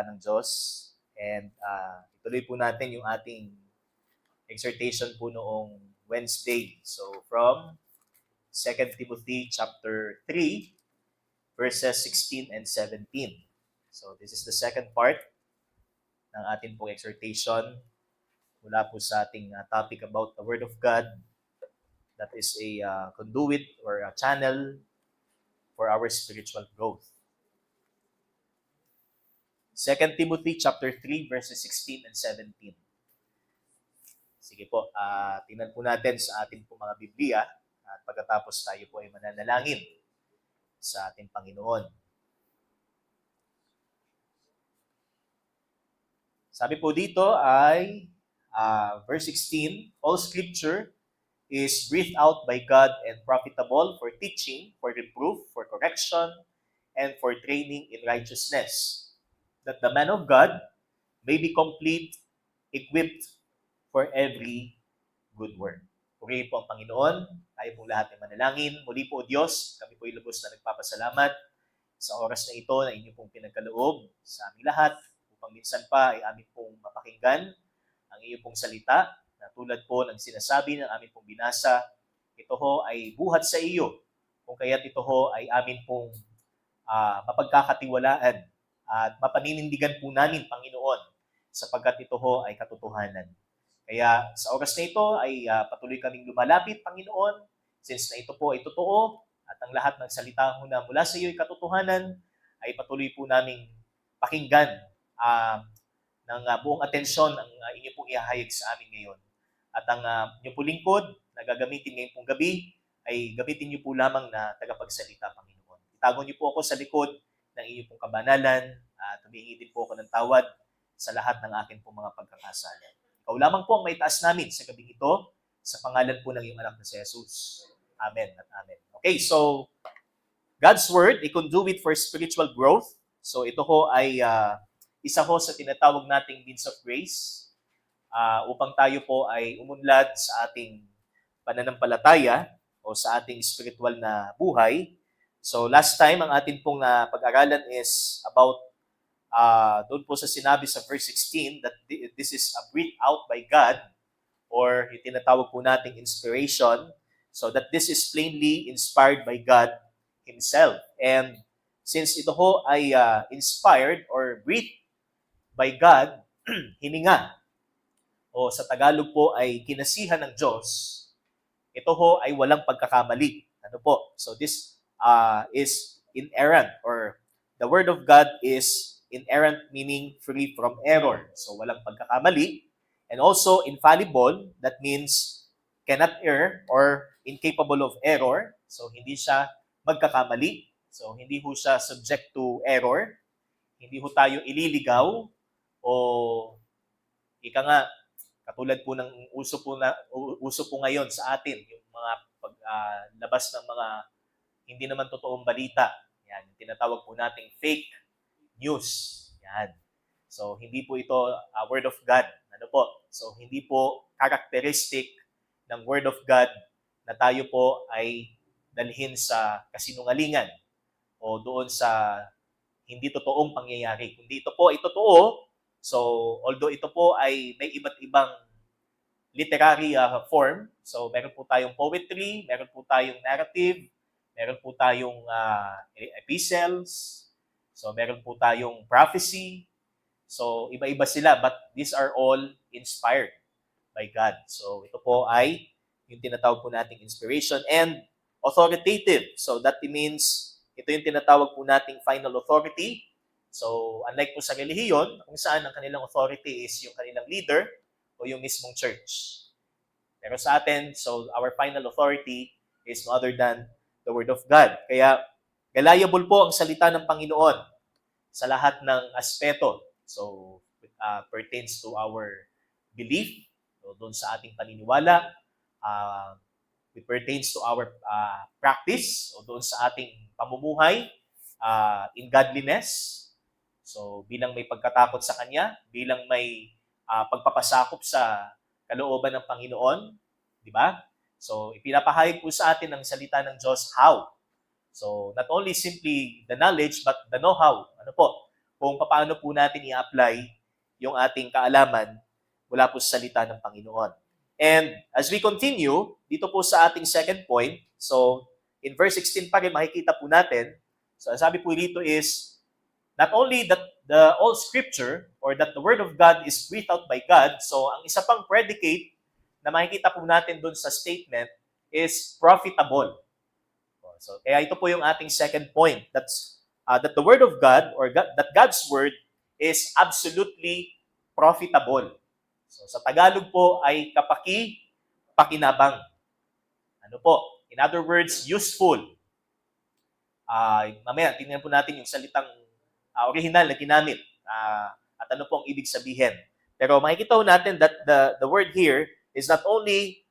ng Diyos. And ituloy po natin yung ating exhortation po noong Wednesday. So from 2 Timothy chapter 3, verses 16 and 17. So this is the second part ng ating pong exhortation mula po sa ating topic about the Word of God. That is a conduit or a channel for our spiritual growth. 2 Timothy chapter 3, verses 16 and 17. Sige po, tingnan po natin sa ating po mga Biblia at pagkatapos tayo po ay mananalangin sa ating Panginoon. Sabi po dito ay verse 16, all scripture is breathed out by God and profitable for teaching, for reproof, for correction, and for training in righteousness, that the man of God may be complete, equipped for every good work. Purihin po ang Panginoon, tayo pong lahat ay manalangin. Muli po, Diyos, kami po ay lubos na nagpapasalamat sa oras na ito na inyo pong pinagkaloob sa aming lahat, upang minsan pa ay amin pong mapakinggan ang iyo pong salita, na tulad po ng sinasabi ng amin pong binasa, ito ho ay buhat sa iyo, kung kaya't ito ho ay amin pong mapagkakatiwalaan at mapaninindigan po namin, Panginoon, sapagkat ito ho ay katotohanan. Kaya sa oras na ito ay patuloy kaming lumalapit, Panginoon, since na ito po ay totoo at ang lahat ng salita na mula sa iyo ay katotohanan, ay patuloy po naming pakinggan ng buong atensyon ang inyo pong ihahayag sa amin ngayon. At ang inyo po lingkod na gagamitin ngayon pong gabi, ay gamitin niyo po lamang na tagapagsalita, Panginoon. Itago niyo po ako sa likod ng inyong pong kabanalan at humingi din po ako ng tawad sa lahat ng akin pong mga pagkakasala. Ikaw lamang po ang may taas namin sa gabing ito, sa pangalan po ng iyong anak na si Jesus. Amen at amen. Okay, so God's Word, a conduit for spiritual growth. So ito ho ay isa ho sa tinatawag nating means of grace upang tayo po ay umunlad sa ating pananampalataya o sa ating spiritual na buhay. So last time, ang atin pong pag-aralan is about doon po sa sinabi sa verse 16 that this is a breathed out by God, or yung tinatawag po nating inspiration, so that this is plainly inspired by God Himself. And since ito ho ay inspired or breathed by God, hininga, o sa Tagalog po ay kinasihan ng Diyos, ito ho ay walang pagkakamali. Ano po? So this is inerrant, or the Word of God is inerrant, meaning free from error. So walang pagkakamali. And also infallible, that means cannot err or incapable of error. So hindi siya magkakamali. So hindi ho siya subject to error. Hindi ho tayo ililigaw o ika nga, katulad po ng uso po ngayon sa atin, yung mga paglabas ng mga hindi naman totoong balita. Yan, yung tinatawag po nating fake news. Yan. So, hindi po ito Word of God. Ano po? So, hindi po characteristic ng Word of God na tayo po ay dalhin sa kasinungalingan o doon sa hindi totoong pangyayari. Kundi ito po ay totoo. So, although ito po ay may iba't ibang literary form, so meron po tayong poetry, meron po tayong narrative, meron po tayong epistles, so meron po tayong prophecy. So, iba-iba sila, but these are all inspired by God. So, ito po ay yung tinatawag po nating inspiration and authoritative. So, that means ito yung tinatawag po nating final authority. So, unlike po sa relihiyon, kung saan ang kanilang authority is yung kanilang leader o yung mismong church. Pero sa atin, so our final authority is no other than the Word of God. Kaya, reliable po ang salita ng Panginoon sa lahat ng aspeto. So, pertains to our belief, so doon sa ating paniniwala, it pertains to our practice, o doon sa ating pamumuhay in godliness. So, bilang may pagkatakot sa Kanya, bilang may pagpapasakop sa kalooban ng Panginoon, di ba? So, ipinapahayag po sa atin ng salita ng Diyos how. So, not only simply the knowledge, but the know-how. Ano po? kung paano po natin i-apply yung ating kaalaman mula po sa salita ng Panginoon. And as we continue, dito po sa ating second point, so in verse 16 pa rin makikita po natin, so ang sabi po dito is, not only that the all scripture or that the word of God is breathed out by God, so ang isa pang predicate na makikita po natin dun sa statement is profitable. So kaya ito po yung ating second point, that's that the word of God or God, that God's word is absolutely profitable. So sa Tagalog po ay pakinabang. Ano po? In other words, useful. Mamaya, tingnan po natin yung salitang original na ginamit at ano po ang ibig sabihin. Pero makikita po natin that the word here is not only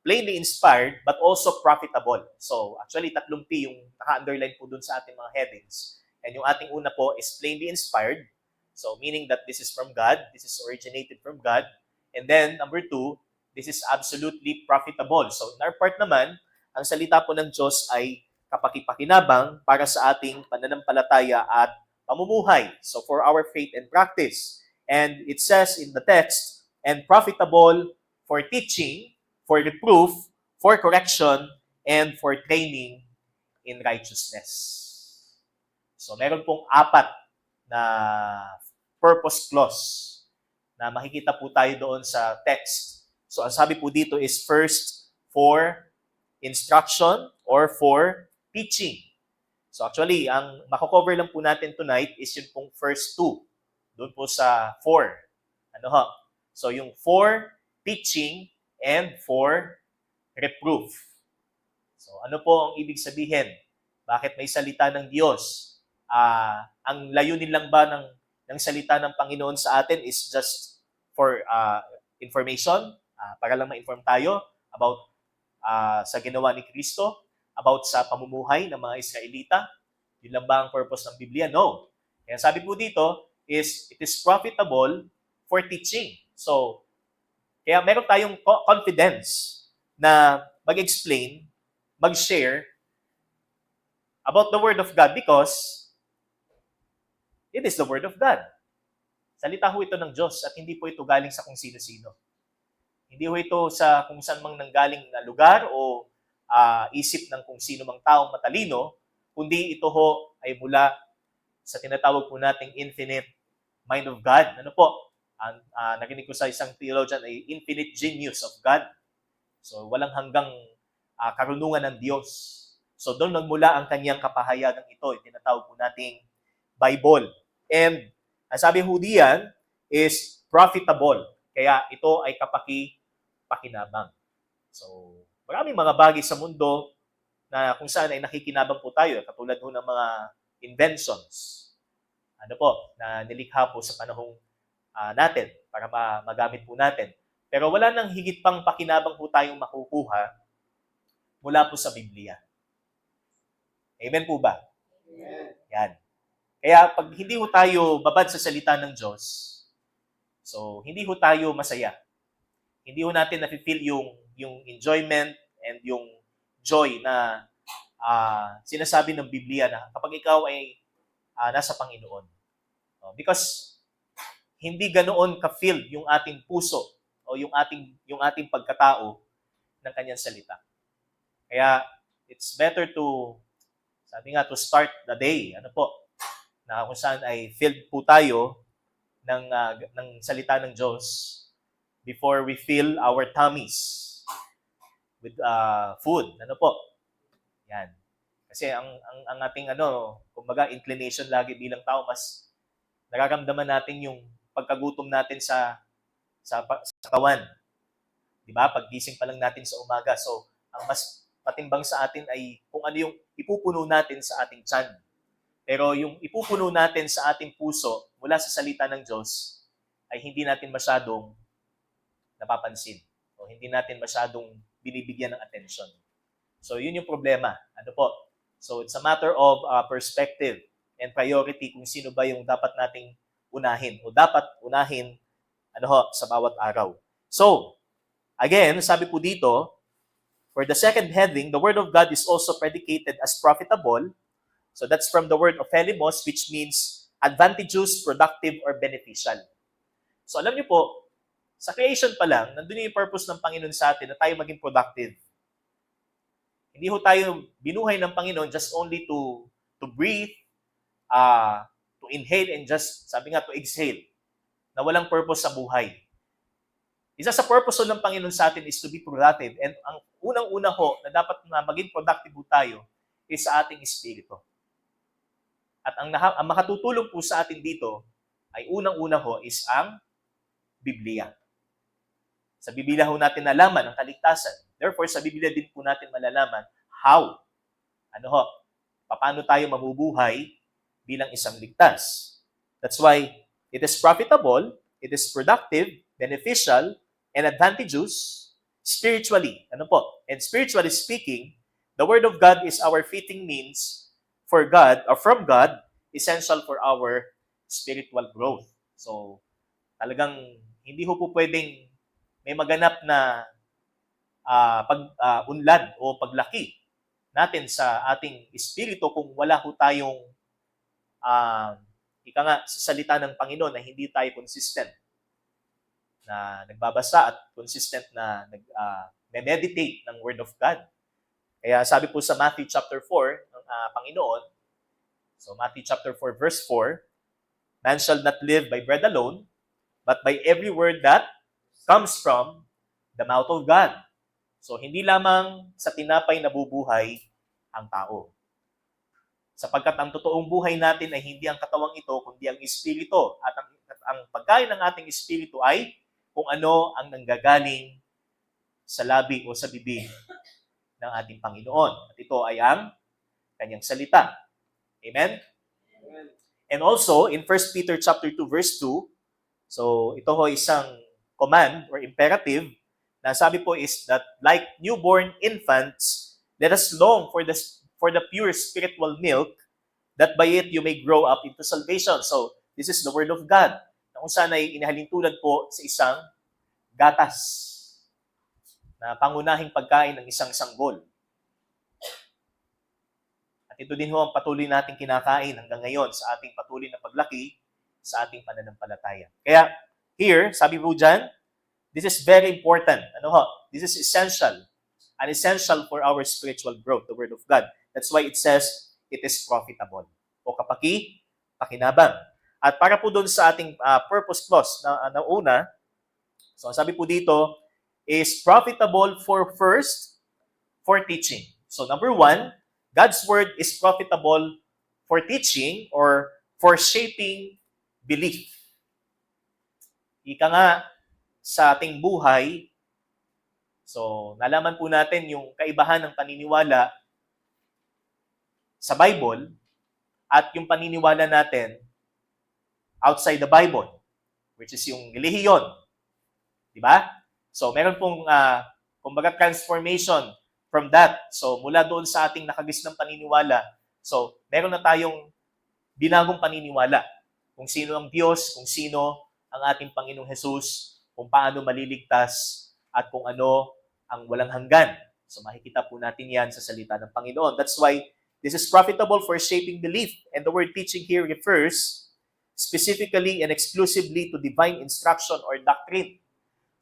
plainly inspired, but also profitable. So, actually, 3 P yung naka-underline po dun sa ating mga headings. And yung ating una po is plainly inspired. So, meaning that this is from God, this is originated from God. And then, number 2, this is absolutely profitable. So, in our part naman, ang salita po ng Diyos ay kapakipakinabang para sa ating pananampalataya at pamumuhay. So, for our faith and practice. And it says in the text, and profitable for teaching, for reproof, for correction, and for training in righteousness. So, meron pong 4 na purpose clause na makikita po tayo doon sa text. So, ang sabi po dito is first, for instruction or for teaching. So, actually, ang mako-cover lang po natin tonight is yung pong first 2. Doon po sa for. Ano ho? So, yung for teaching and for reproof. So, ano po ang ibig sabihin? Bakit may salita ng Diyos? Ang layunin lang ba ng salita ng Panginoon sa atin is just for information, para lang ma-inform tayo about sa ginawa ni Kristo, about sa pamumuhay ng mga Israelita? Yun lang ba ang purpose ng Biblia? No. Kaya sabi po dito is, it is profitable for teaching. So, kaya meron tayong confidence na mag-explain, mag-share about the Word of God because it is the Word of God. Salita ho ito ng Diyos at hindi po ito galing sa kung sino-sino. Hindi ho ito sa kung saan mang nanggaling na lugar o isip ng kung sino mang taong matalino, kundi ito ho ay mula sa tinatawag po nating infinite mind of God. Ano po? Narinig ko sa isang theologian ay infinite genius of God. So, walang hanggang karunungan ng Diyos. So, doon nagmula ang kanyang kapahayagang ito. Tinatawag po nating Bible. And ang sabi ho diyan is profitable. Kaya ito ay pakinabang. So, maraming mga bagay sa mundo na kung saan ay nakikinabang po tayo, katulad ho ng mga inventions. Ano po, na nilikha po sa panahong natin para magamit po natin. Pero wala nang higit pang pakinabang po tayong makukuha mula po sa Biblia. Amen po ba? Amen. Yan. Kaya pag hindi ho tayo babad sa salita ng Diyos, so hindi ho tayo masaya. Hindi ho natin nafe-feel yung enjoyment and yung joy na sinasabi ng Biblia na kapag ikaw ay nasa Panginoon. Because hindi ganoon ka-filled yung ating puso o yung ating pagkatao ng kanyang salita. Kaya it's better to, sabi nga, to start the day. Ano po? Na kung saan ay filled po tayo ng salita ng Diyos before we fill our tummies with food. Ano po? Yan. Kasi ang ating kumbaga inclination lagi bilang tao, mas nararamdaman natin yung pagkagutom natin sa katawan. 'Di ba? Paggising pa lang natin sa umaga. So, ang mas matimbang sa atin ay kung ano yung ipupuno natin sa ating tiyan. Pero yung ipupuno natin sa ating puso mula sa salita ng Diyos ay hindi natin masyadong napapansin o hindi natin masyadong binibigyan ng attention. So, yun yung problema. Ano po? So, it's a matter of perspective and priority kung sino ba yung dapat nating unahin o dapat unahin sa bawat araw. So, again, sabi po dito, for the second heading, the Word of God is also predicated as profitable. So that's from the word ophelimos, which means advantageous, productive, or beneficial. So alam niyo po, sa creation pa lang, nandun yung purpose ng Panginoon sa atin na tayo maging productive. Hindi ho tayo binuhay ng Panginoon just only to breathe, to inhale, and just, sabi nga, to exhale, na walang purpose sa buhay. Isa sa purpose ng Panginoon sa atin is to be productive. And ang unang-una ho na dapat na maging productive po tayo is sa ating espiritu. At ang makatutulong po sa atin dito ay unang-una ho is ang Biblia. Sa Biblia ho natin nalaman ang kaligtasan. Therefore, sa Biblia din po natin malalaman how, paano tayo mabubuhay bilang isang ligtas. That's why it is profitable, it is productive, beneficial, and advantageous spiritually. And spiritually speaking, the Word of God is our fitting means for God, or from God, essential for our spiritual growth. So, talagang hindi ho po pwedeng may maganap na unlad o paglaki natin sa ating espiritu kung wala ho tayong sa salita ng Panginoon na hindi tayo consistent na nagbabasa at consistent na meditate ng Word of God. Kaya sabi po sa Matthew chapter 4 ng Panginoon, so Matthew chapter 4 verse 4, man shall not live by bread alone, but by every word that comes from the mouth of God. So, hindi lamang sa tinapay nabubuhay ang tao. Sapagkat ang totoong buhay natin ay hindi ang katawang ito, kundi ang espiritu. At ang pagkain ng ating espiritu ay kung ano ang nanggagaling sa labi o sa bibig ng ating Panginoon. At ito ay ang kanyang salita. Amen? Amen. And also, in 1 Peter chapter 2, verse 2, so ito ho isang command or imperative na sabi po is that like newborn infants, let us long for the pure spiritual milk, that by it you may grow up into salvation. So, this is the Word of God, na kung saan ay inahalintulad po sa isang gatas na pangunahing pagkain ng isang sanggol. At ito din ho ang patuloy nating kinakain hanggang ngayon sa ating patuloy na paglaki sa ating pananampalataya. Kaya, here, sabi po dyan, this is very important. This is essential. An essential for our spiritual growth, the Word of God. That's why it says, it is profitable. O pakinabang. At para po doon sa ating purpose clause na una, so sabi po dito, is profitable for teaching. So number 1, God's Word is profitable for teaching or for shaping belief. Ika nga, sa ating buhay, so nalaman po natin yung kaibahan ng paniniwala sa Bible at yung paniniwala natin outside the Bible, which is yung relihiyon. Diba? So meron pong, kumbaga transformation from that. So mula doon sa ating nakagisnang paniniwala, so meron na tayong binagong paniniwala. Kung sino ang Diyos, kung sino ang ating Panginoong Jesus, kung paano maliligtas, at kung ano ang walang hanggan. So makikita po natin yan sa salita ng Panginoon. That's why this is profitable for shaping belief. And the word teaching here refers specifically and exclusively to divine instruction or doctrine.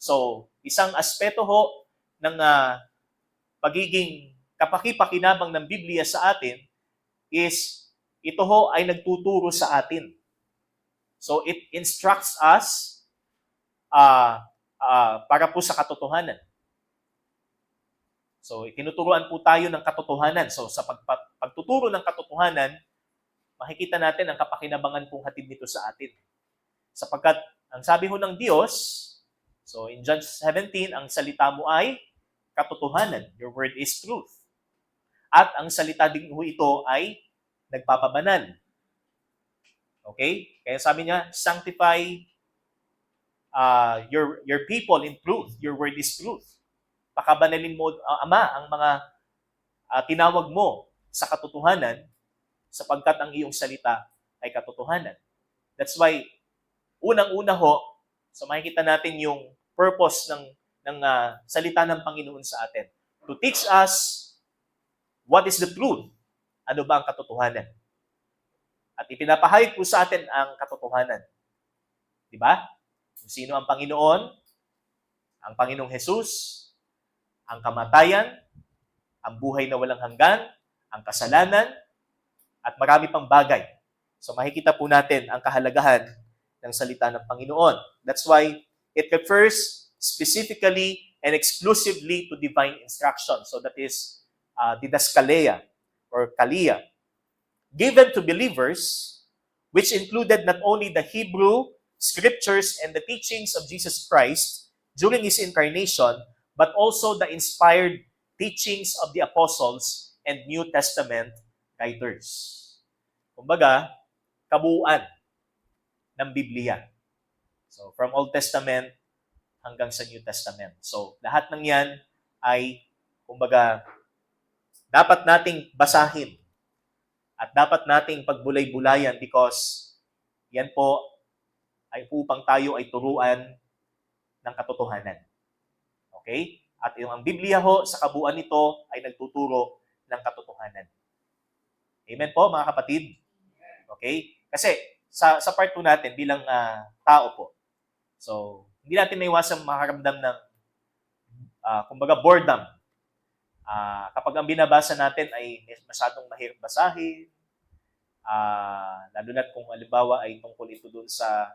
So, isang aspeto ho ng pagiging kapaki-pakinabang ng Biblia sa atin is ito ho ay nagtuturo sa atin. So, it instructs us para po sa katotohanan. So, tinuturuan po tayo ng katotohanan. So, sa pagtuturo ng katotohanan, makikita natin ang kapakinabangan pong hatid nito sa atin. Sapagkat, ang sabi ho ng Diyos, so in John 17, ang salita mo ay katotohanan. Your word is truth. At ang salita din ho ito ay nagpapabanal. Okay? Kaya sabi niya, sanctify your people in truth. Your word is truth. Pakabanalin mo, Ama, ang mga tinawag mo sa katotohanan sapagkat ang iyong salita ay katotohanan. That's why, unang-una ho, so makikita natin yung purpose ng salita ng Panginoon sa atin. To teach us what is the truth. Ano ba ang katotohanan? At ipinapahayag po sa atin ang katotohanan. Di ba? Kung sino ang Panginoon, ang Panginoong Jesus, ang kamatayan, ang buhay na walang hanggan, ang kasalanan, at marami pang bagay. So makikita po natin ang kahalagahan ng salita ng Panginoon. That's why it refers specifically and exclusively to divine instruction. So that is didaskaleia or kalia, given to believers, which included not only the Hebrew scriptures and the teachings of Jesus Christ during His incarnation, but also the inspired teachings of the apostles and New Testament writers. Kumbaga, kabuuan ng Biblia. So, from Old Testament hanggang sa New Testament. So, lahat ng yan ay, kumbaga, dapat nating basahin at dapat nating pagbulay-bulayan because yan po ay upang tayo ay turuan ng katotohanan. Okay? At yung ang Biblia ho, sa kabuuan nito ay nagtuturo ng katotohanan. Amen po, mga kapatid? Okay? Kasi sa part po natin bilang tao po, so hindi natin maiwasang makaramdam ng kumbaga boredom. Kapag ang binabasa natin ay masyadong mahirap basahin, lalo na kung halimbawa ay tungkol ito doon sa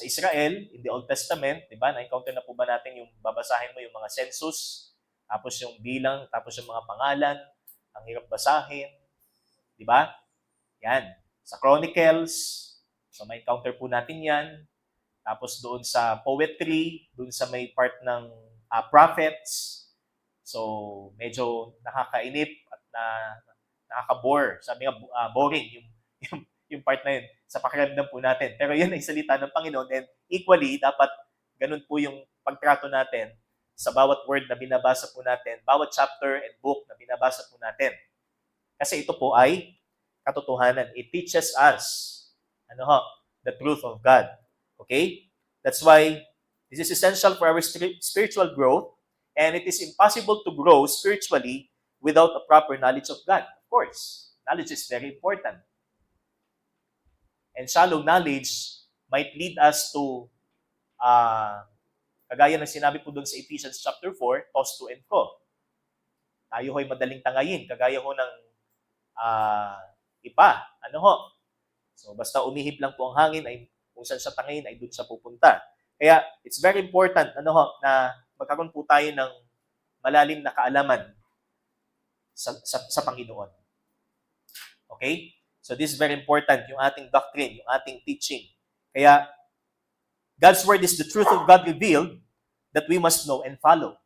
Israel, in the Old Testament, di ba? Na-encounter na po ba natin yung babasahin mo yung mga census, tapos yung bilang, tapos yung mga pangalan, ang hirap basahin, di ba? Yan. Sa Chronicles, so may encounter po natin yan. Tapos doon sa poetry, doon sa may part ng prophets, so medyo nakakainip at nakaka-bore. Sabi nga, boring yung part na yun sa pakiramdam po natin. Pero yun ay salita ng Panginoon and equally, dapat ganun po yung pagtrato natin sa bawat word na binabasa po natin, bawat chapter and book na binabasa po natin. Kasi ito po ay katotohanan. It teaches us the truth of God. Okay? That's why this is essential for our spiritual growth, and it is impossible to grow spiritually without a proper knowledge of God. Of course, knowledge is very important. And shallow knowledge might lead us to, kagaya ng sinabi po doon sa Ephesians chapter 4, toss to and fro. Tayo ho'y madaling tangayin, kagaya ho ng ipa. So, basta umihip lang po ang hangin, ay kung saan siya tangayin, ay doon siya pupunta. Kaya, it's very important, na magkaroon po tayo ng malalim na kaalaman sa Panginoon. Okay? So this is very important, yung ating doctrine, yung ating teaching. Kaya, God's Word is the truth of God revealed that we must know and follow.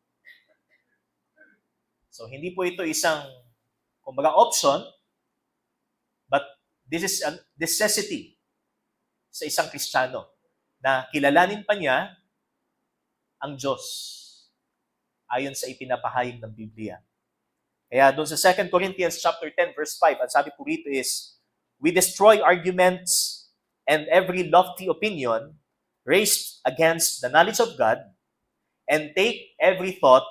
So hindi po ito isang, kumbaga, option, but this is a necessity sa isang Kristiyano na kilalanin pa niya ang Diyos ayon sa ipinapahayag ng Biblia. Kaya doon sa 2 Corinthians chapter 10 verse 5, ang sabi po rito is, we destroy arguments and every lofty opinion raised against the knowledge of God and take every thought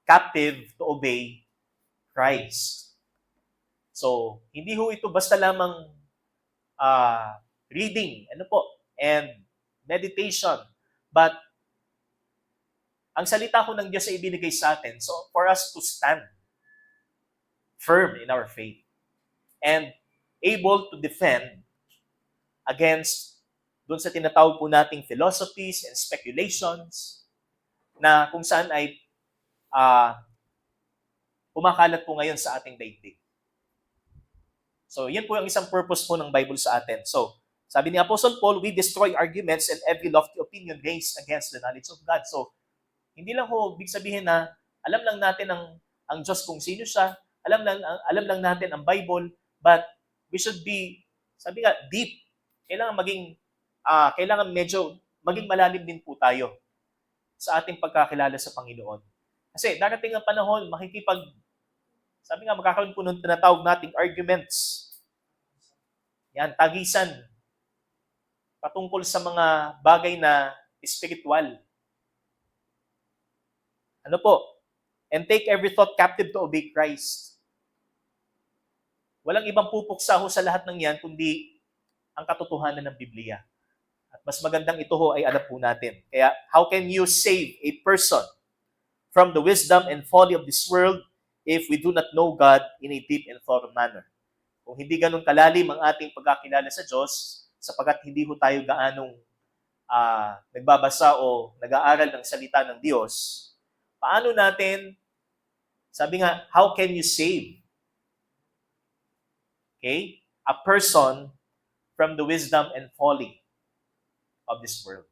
captive to obey Christ. So, hindi ho ito basta lamang reading, and meditation, but ang salita ko ng Diyos ay ibinigay sa atin so for us to stand firm in our faith and able to defend against doon sa tinatawag po nating philosophies and speculations na kung saan ay kumakalat po ngayon sa ating daigdig. So, yan po ang isang purpose po ng Bible sa atin. So, sabi ni Apostle Paul, we destroy arguments and every lofty opinion raised against the knowledge of God. So, hindi lang ho big sabihin na alam lang natin ang Diyos kung sino siya, alam lang natin ang Bible, but we should be, sabi nga, deep. Kailangan medyo maging malalim din po tayo sa ating pagkakilala sa Panginoon. Kasi darating ang panahon, sabi nga, magkakaroon po ng tinatawag nating arguments. Yan, tagisan. Patungkol sa mga bagay na spiritual. And take every thought captive to obey Christ. Walang ibang pupuksa ho sa lahat ng yan, kundi ang katotohanan ng Biblia. At mas magandang ito ho ay alam po natin. Kaya, how can you save a person from the wisdom and folly of this world if we do not know God in a deep and thorough manner? Kung hindi ganun kalalim ang ating pagkakilala sa Diyos, sapagkat hindi ho tayo gaanong nagbabasa o nag-aaral ng salita ng Diyos, paano natin, sabi nga, how can you save a person from the wisdom and folly of this world?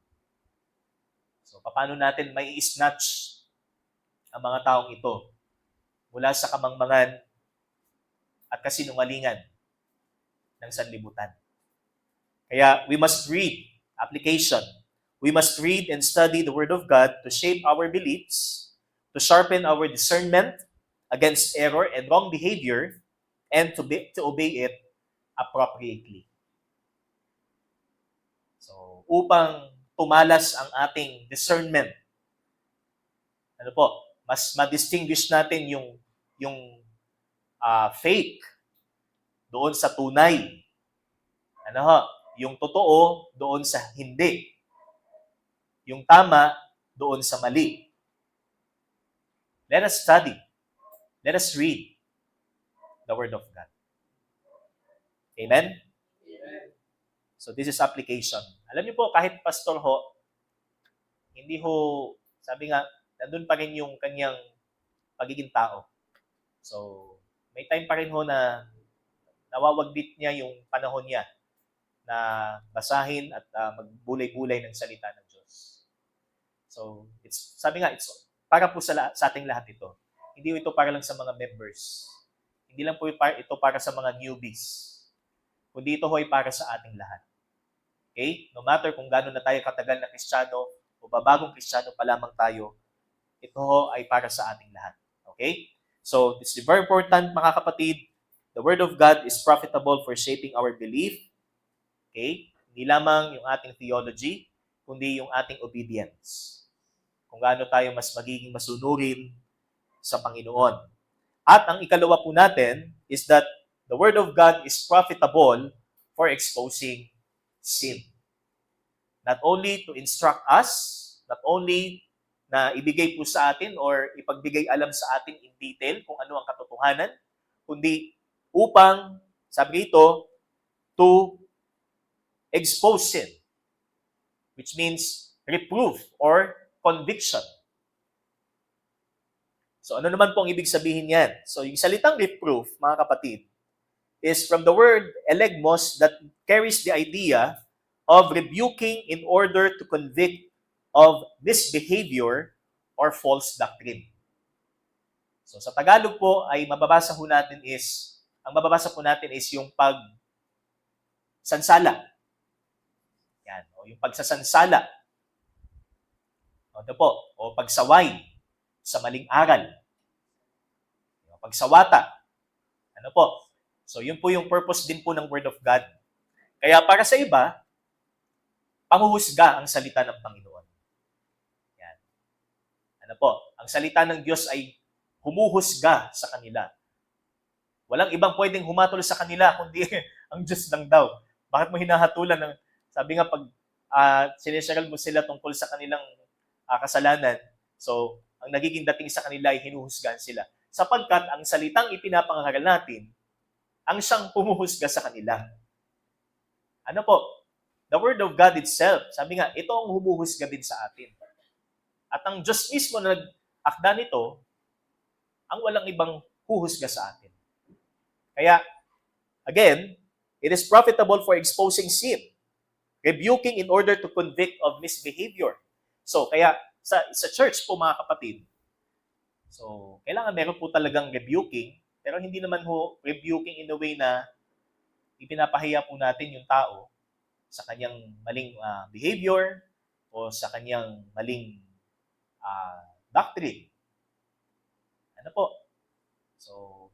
So, paano natin may snatch ang mga taong ito mula sa kamangmangan at kasinungalingan ng sanlibutan? Kaya, we must read. Application. We must read and study the Word of God to shape our beliefs, to sharpen our discernment against error and wrong behavior, and to obey it appropriately. So, upang tumalas ang ating discernment, mas ma-distinguish natin yung fake doon sa tunay. Yung totoo doon sa hindi. Yung tama doon sa mali. Let us study. Let us read the Word of God. Amen? Amen. So this is application. Alam niyo po, kahit pastor ho, hindi ho, sabi nga, nandun pa rin yung kanyang pagiging tao. So, may time pa rin ho na nawawagbit niya yung panahon niya na basahin at magbulay-bulay ng salita ng Diyos. So, sabi nga, it's para po sa ating lahat ito. Hindi ito para lang sa mga members. Hindi lang po ito para sa mga newbies. Kundi ito ho ay para sa ating lahat. Okay? No matter kung gaano na tayo katagal na Kristiyano o babagong Kristiyano pa lamang tayo, ito ho ay para sa ating lahat. Okay? So, this is very important, mga kapatid. The Word of God is profitable for shaping our belief. Okay? Hindi lamang yung ating theology, kundi yung ating obedience. Kung gaano tayo mas magiging masunurin sa Panginoon. At ang ikalawa po natin is that the Word of God is profitable for exposing sin. Not only to instruct us, not only na ibigay po sa atin or ipagbigay alam sa atin in detail kung ano ang katotohanan, kundi upang, sabi ito, to expose sin, which means reproof or conviction. So ano naman po ang ibig sabihin yan? So yung salitang reproof, mga kapatid, is from the word elegmos that carries the idea of rebuking in order to convict of misbehavior or false doctrine. So sa Tagalog po ay ang mababasa po natin is yung pagsansala. Yan, o yung pagsasansala. O pagsaway sa maling aral. Pagsawata. So yun po yung purpose din po ng Word of God. Kaya para sa iba, panghuhusga ang salita ng Panginoon. Yan. Ang salita ng Diyos ay humuhusga sa kanila. Walang ibang pwedeng humatol sa kanila, kundi ang Diyos lang daw. Bakit mo hinahatulan ng, sabi nga pag sinesaral mo sila tungkol sa kanilang kasalanan, so ang nagiging dating sa kanila ay hinuhusgahan sila. Sapagkat ang salitang ipinapangaral natin, ang siyang pumuhusga sa kanila. The Word of God itself, sabi nga, ito ang humuhusga din sa atin. At ang Diyos mismo na nag-akda nito, ang walang ibang huhusga sa atin. Kaya, again, it is profitable for exposing sin, rebuking in order to convict of misbehavior. So, kaya sa church po, mga kapatid, so, kailangan meron po talagang rebuking, pero hindi naman ho rebuking in a way na ipinapahiya po natin yung tao sa kanyang maling behavior o sa kanyang maling doctrine. So,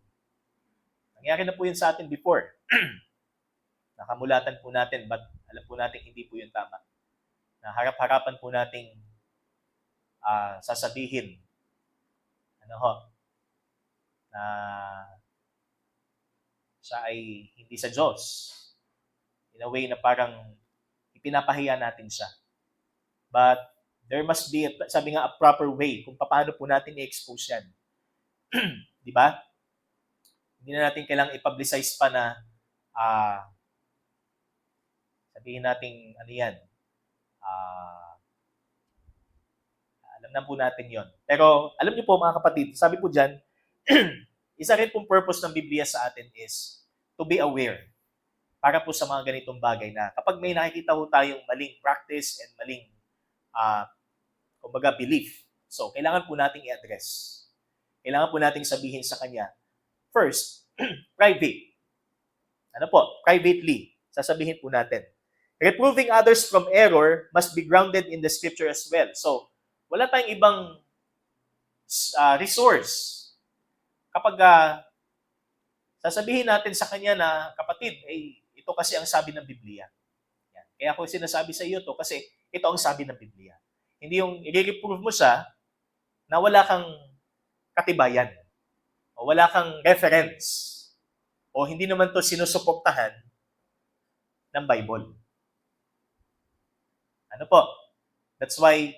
nangyari na po yun sa atin before. Nakamulatan po natin, but alam po natin hindi po yun tama. Na harap-harapan po nating sasabihin na siya ay hindi sa Diyos. In a way na parang ipinapahiya natin siya. But there must be, sabi nga, a proper way kung paano po natin i-expose yan. Di ba? Hindi na natin kailangang i-publicize pa na sabihin natin, ano yan, alam na po natin yon. Pero alam niyo po mga kapatid, sabi po dyan, isa rin pong purpose ng Biblia sa atin is to be aware para po sa mga ganitong bagay na kapag may nakikita po tayong maling practice and maling kumbaga belief, so kailangan po nating i-address. Kailangan po nating sabihin sa kanya, first, private. Ano po? Privately. Sasabihin po natin. Reproving others from error must be grounded in the scripture as well. So, wala tayong ibang resource. Kapag sasabihin natin sa kanya na, kapatid, ito kasi ang sabi ng Biblia. Yan. Kaya ako sinasabi sa iyo to kasi ito ang sabi ng Biblia. Hindi yung i-reprove mo siya na wala kang katibayan o wala kang reference o hindi naman to sinusuportahan ng Bible. Ano po? That's why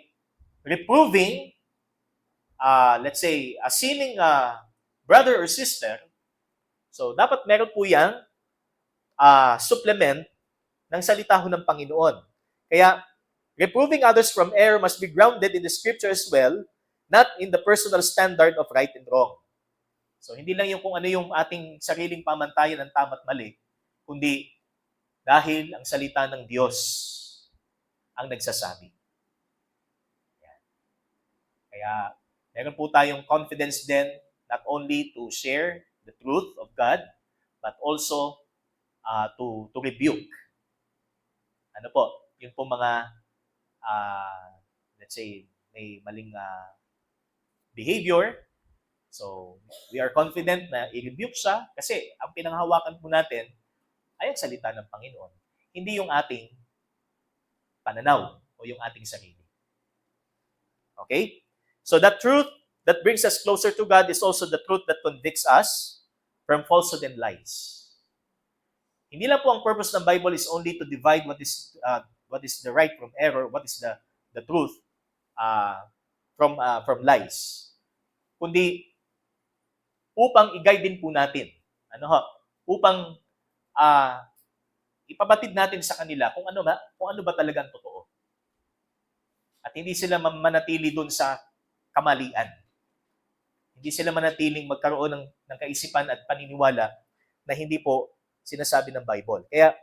reproving, let's say, a sinning brother or sister, so dapat meron po yang supplement ng salita ho ng Panginoon. Kaya, reproving others from error must be grounded in the scripture as well, not in the personal standard of right and wrong. So, hindi lang yung kung ano yung ating sariling pamantayan ng tama at mali, kundi dahil ang salita ng Diyos ang nagsasabi. Yan. Kaya, meron po tayong confidence din not only to share the truth of God, but also to rebuke. Ano po? Yung po mga, let's say, may maling behavior. So, we are confident na i-rebuke siya kasi ang pinanghawakan po natin ay ang salita ng Panginoon. Hindi yung ating pananaw o yung ating sarili. Okay? So, that truth that brings us closer to God is also the truth that convicts us from falsehood and lies. Hindi lang po ang purpose ng Bible is only to divide what is the right from error, what is the truth from lies. Kundi upang i-guide din po natin. Upang ipabatid natin sa kanila kung ano ba talagang totoo. At hindi sila manatili doon sa kamalian. Hindi sila manatiling magkaroon ng kaisipan at paniniwala na hindi po sinasabi ng Bible. Kaya,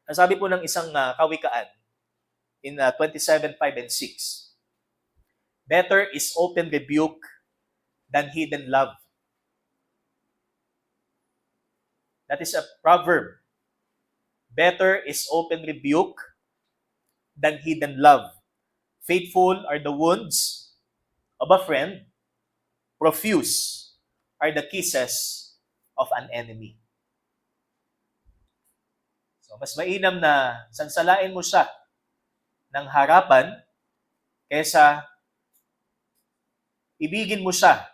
ang sabi po ng isang kawikaan in 27:5 and 6, better is open rebuke than hidden love. That is a proverb. Better is open rebuke than hidden love. Faithful are the wounds of a friend. Profuse are the kisses of an enemy. So, mas mainam na sansalain mo siya ng harapan kaysa ibigin mo siya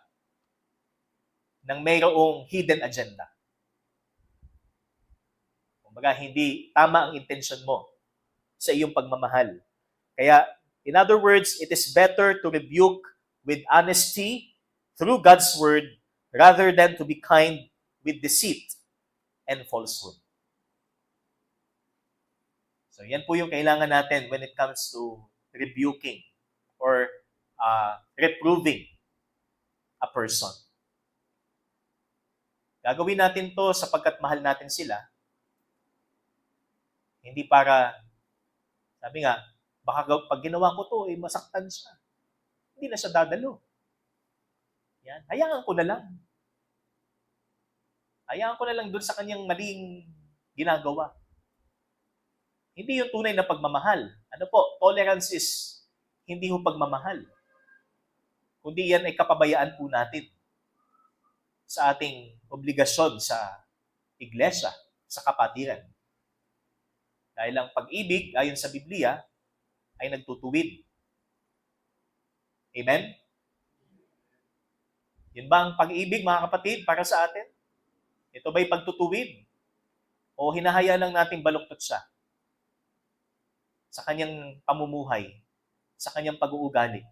ng mayroong hidden agenda. Kumbaga, hindi tama ang intention mo sa iyong pagmamahal. Kaya, in other words, it is better to rebuke with honesty through God's word rather than to be kind with deceit and falsehood. So, yan po yung kailangan natin when it comes to rebuking or reproving a person. Gagawin natin to sapagkat mahal natin sila. Hindi para, sabi nga, baka pag ginawa ko to, masaktan siya. Hindi na siya dadalo. Yan. Hayaan ko na lang. Hayaan ko na lang doon sa kanyang maling ginagawa. Hindi yung tunay na pagmamahal. Ano po? Tolerance is hindi yung pagmamahal. Kundi yan ay kapabayaan po natin sa ating obligasyon sa iglesia, sa kapatiran. Dahil ang pag-ibig, ayon sa Biblia, ay nagtutuwid. Amen? Yun ba ang pag-ibig, mga kapatid, para sa atin? Ito ba'y pagtutuwid? O hinahaya lang nating baluktot siya sa kanyang pamumuhay, sa kanyang pag-uugali?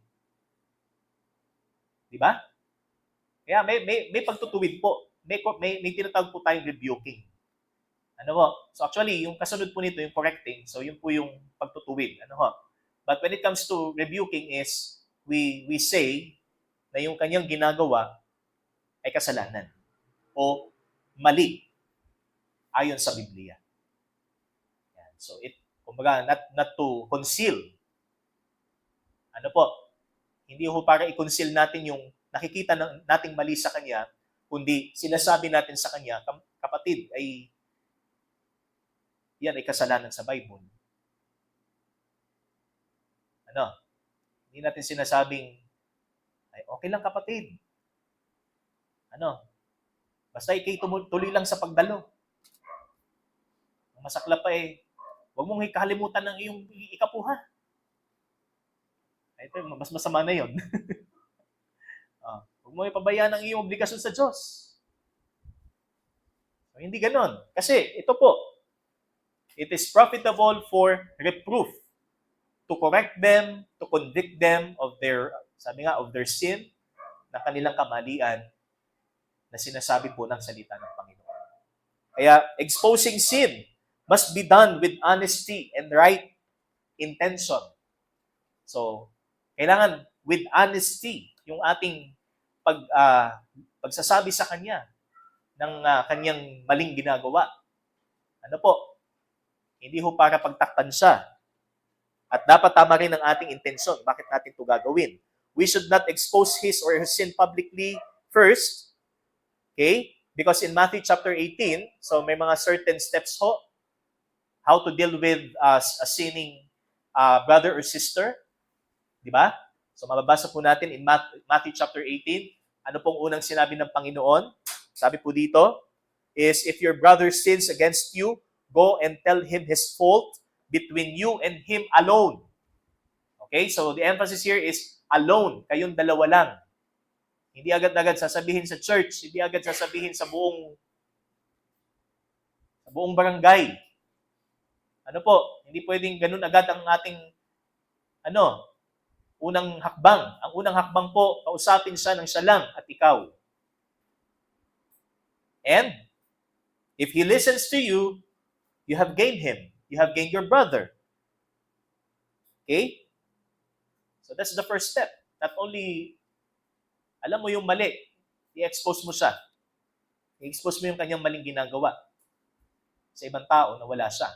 Di ba? Kaya may pagtutuwid po. May tinatawag po tayong rebuking. Ano ho? So actually, yung kasunod po nito, yung correcting, so yun po yung pagtutuwid. Ano ho? But when it comes to rebuking is, we say na yung kanyang ginagawa ay kasalanan o mali ayon sa Biblia. Yan. So kumbaga, not to conceal. Ano po? Hindi ho para i-conceal natin yung nakikita nating mali sa kanya, kundi sinasabi natin sa kanya, kapatid, yan ay kasalanan sa Bible. Ano? Hindi natin sinasabing, ay okay lang kapatid. Ano? Basta ikay tuloy lang sa pagdalo. Ang masaklap pa huwag mong ikalimutan ng iyong ikapuha. Ito, mas masama na yun. Huwag mo ipabayaan ang iyong obligasyon sa Diyos. So, hindi ganon. Kasi, ito po, it is profitable for reproof, to correct them, to convict them of their, sabi nga, of their sin, na kanilang kamalian, na sinasabi po ng salita ng Panginoon. Kaya, exposing sin must be done with honesty and right intention. So, kailangan with honesty yung ating pagsasabi sa kanya ng kanyang maling ginagawa. Ano po? Hindi ho para pagtakpan siya. At dapat tama rin ang ating intensyon. Bakit natin ito gagawin? We should not expose his or her sin publicly first. Okay? Because in Matthew chapter 18, so may mga certain steps ho how to deal with a sinning brother or sister. Di ba? So mababasa po natin in Matthew chapter 18, ano pong unang sinabi ng Panginoon? Sabi po dito, is if your brother sins against you, go and tell him his fault between you and him alone. Okay? So the emphasis here is alone. Kayong dalawa lang. Hindi agad-agad sasabihin sa church, hindi agad sasabihin sa buong barangay. Ano po? Hindi pwedeng ganun agad ang ating unang hakbang. Ang unang hakbang po, kausapin siya ng siya lang at ikaw. And if he listens to you, you have gained him. You have gained your brother. Okay? So that's the first step. Not only, alam mo yung mali, i-expose mo siya. I-expose mo yung kanyang maling ginagawa sa ibang tao na wala siya.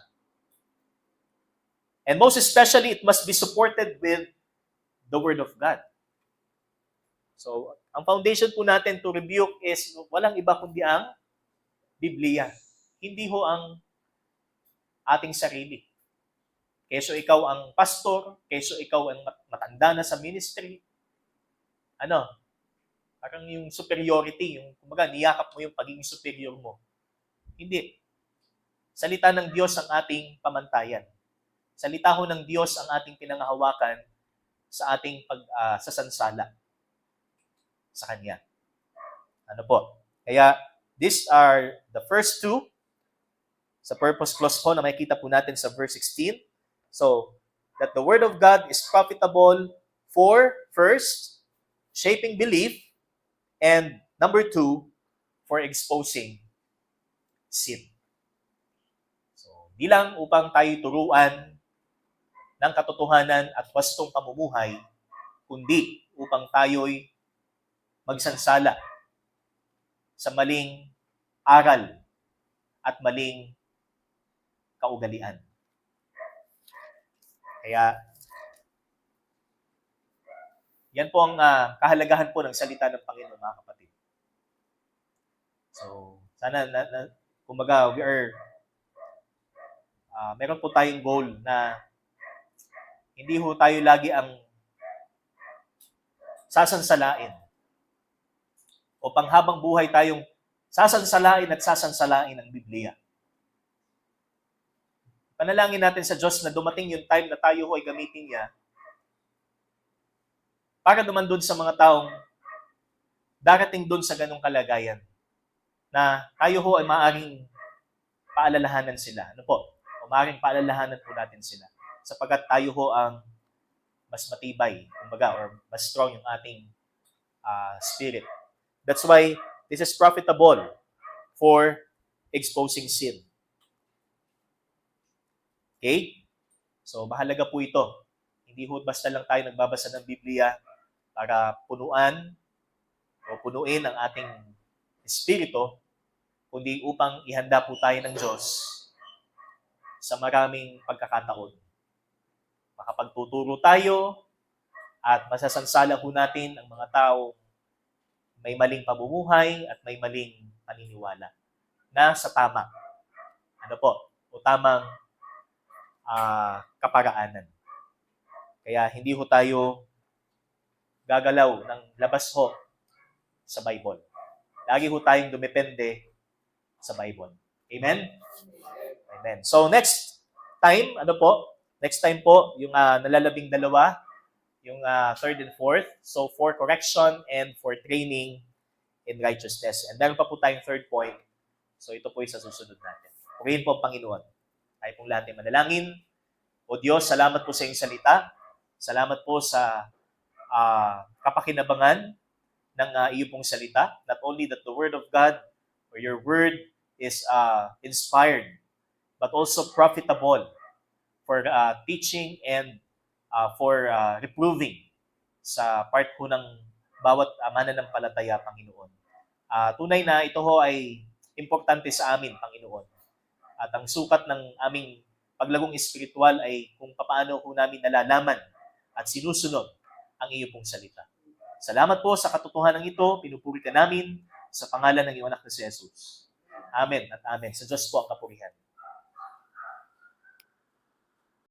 And most especially, it must be supported with the Word of God. So, ang foundation po natin to rebuke is walang iba kundi ang Biblia. Hindi ho ang ating sarili. Keso ikaw ang pastor, keso ikaw ang matanda na sa ministry, parang yung superiority, yung kumbaga niyakap mo yung pagiging superior mo. Hindi. Salita ng Diyos ang ating pamantayan. Salita ho ng Diyos ang ating pinangahawakan sa ating sasansala sa Kanya. Ano po? Kaya, these are the first two sa purpose clause po na makikita po natin sa verse 16. So, that the Word of God is profitable for, first, shaping belief, and number two, for exposing sin. So, di lang upang tayo turuan ng katotohanan at wastong pamumuhay, kundi upang tayo'y magsansala sa maling aral at maling kaugalian. Kaya, yan po ang kahalagahan po ng salita ng Panginoon, mga kapatid. So, sana, kumbaga, meron po tayong goal na hindi ho tayo lagi ang sasansalain o panghabang buhay tayong sasansalain at sasansalain ang Biblia. Panalangin natin sa Diyos na dumating yung time na tayo ho ay gamitin niya para naman doon sa mga taong darating doon sa ganong kalagayan na tayo ho ay maaaring paalalahanan sila. Ano po? O maaaring paalalahanan po natin sila. Sapagkat tayo ho ang mas matibay, kumbaga, or mas strong yung ating spirit. That's why this is profitable for exposing sin. Okay? So, mahalaga po ito. Hindi ho basta lang tayo nagbabasa ng Biblia para punuan o punuin ang ating espiritu, kundi upang ihanda po tayo ng Diyos sa maraming pagkakataon. Makapagtuturo tayo at masasansala po natin ang mga tao may maling pamumuhay at may maling paniniwala na sa tama. Ano po? O tamang kaparaanan. Kaya hindi ho tayo gagalaw ng labas ho sa Bible. Lagi ho tayong dumepende sa Bible. Amen? Amen. So next time, Next time po, yung nalalabing dalawa, yung third and fourth. So for correction and for training in righteousness. And meron pa po tayong third point. So ito po yung sa susunod natin. Purihin po ang Panginoon. Tayo pong lahat ay manalangin. O Diyos, salamat po sa iyong salita. Salamat po sa kapakinabangan ng iyo pong salita. Not only that the Word of God or your Word is inspired, but also profitable for teaching and for reproving sa part po ng bawat mananampalataya, Panginoon. Tunay na ito ho ay importante sa amin, Panginoon. At ang sukat ng aming paglagong espiritual ay kung paano po namin nalalaman at sinusunod ang iyo pong salita. Salamat po sa katotohanan ito. Pinupuri ka namin sa pangalan ng iyong anak na si Jesus. Amen at amen. Sa Diyos po ang kapurihan.